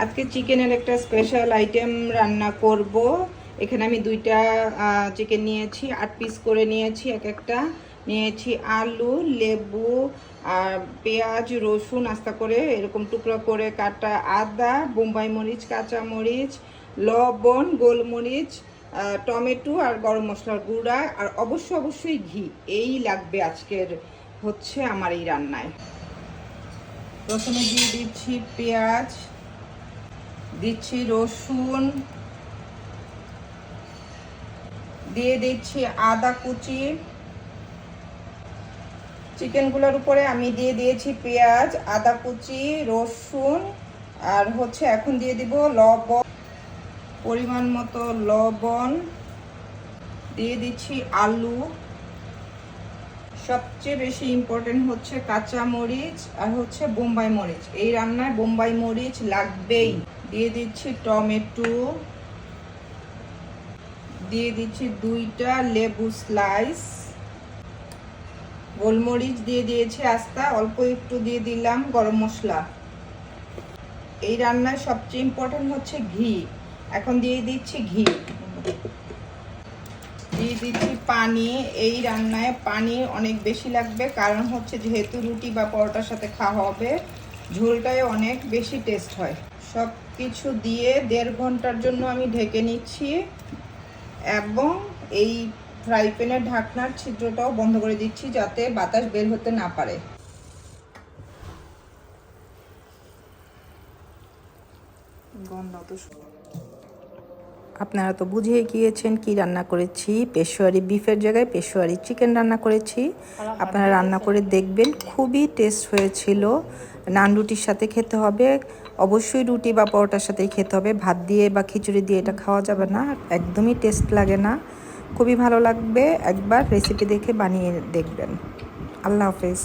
আজকে চিকেনের একটা স্পেশাল আইটেম রান্না করব। এখানে আমি দুইটা চিকেন নিয়েছি, 8 পিস করে নিয়েছি। একটা নিয়েছি আলু, লেবু আর পেঁয়াজ, রসুন আস্তা করে এরকম টুকরো করে কাটা, আদা, বোম্বাই মরিচ, কাঁচা মরিচ, লবণ, গোলমরিচ, টমেটো আর গরম মশলার গুঁড়া আর অবশ্যই ঘি। এই লাগবে আজকের হচ্ছে আমার এই রান্নায়। প্রথমে দিয়ে দিচ্ছি পেঁয়াজ, দিচ্ছি রসুন, দিয়ে দিচ্ছি আদা কুচি। চিকেনগুলোর উপরে আমি দিয়ে দিয়েছি পেঁয়াজ, আদা কুচি, রসুন আর হচ্ছে এখন দিয়ে দিব লবণ, পরিমাণ মতো লবণ, দিয়ে দিচ্ছি আলু। সবচেয়ে বেশি ইম্পর্টেন্ট হচ্ছে কাঁচা মরিচ আর হচ্ছে বোম্বাই মরিচ। এই রান্নায় বোম্বাই মরিচ লাগবেই। দিয়ে দিচ্ছি টমেটো, দিয়ে দিচ্ছি 2টা লেবু স্লাইস, গোলমরিচ দিয়ে দিয়েছি আস্তা, অল্প একটু দিয়ে দিলাম গরম মশলা। এই রান্নায় সবচেয়ে ইম্পর্টেন্ট হচ্ছে ঘি। এখন দিয়ে দিচ্ছি ঘি, দিয়ে দিচ্ছি পানি। এই রান্নায় পানি অনেক বেশি লাগবে, কারণ হচ্ছে যেহেতু রুটি বা পরোটার সাথে খাওয়া হবে, ঝোলটায় অনেক বেশি টেস্ট হয়। সব কিছু দিয়ে 1.5 ঘন্টার জন্য আমি ঢেকে নিচ্ছি এবং এই ফ্রাই প্যানের ঢাকনার ছিদ্রটাও বন্ধ করে দিচ্ছি যাতে বাতাস বের হতে না পারে। আপনারা তো বুঝেই গিয়েছেন কি রান্না করেছি। পেশোয়ারি বিফের জায়গায় পেশোয়ারি চিকেন রান্না করেছি। আপনারা রান্না করে দেখবেন, খুবই টেস্ট হয়েছিল। নান রুটির সাথে খেতে হবে, অবশ্যই রুটি বা পরোটার সাথেই খেতে হবে। ভাত দিয়ে বা খিচুড়ি দিয়ে এটা খাওয়া যাবে না, একদমই টেস্ট লাগে না। খুবই ভালো লাগবে, একবার রেসিপি দেখে বানিয়ে দেখবেন। আল্লাহ হাফেজ।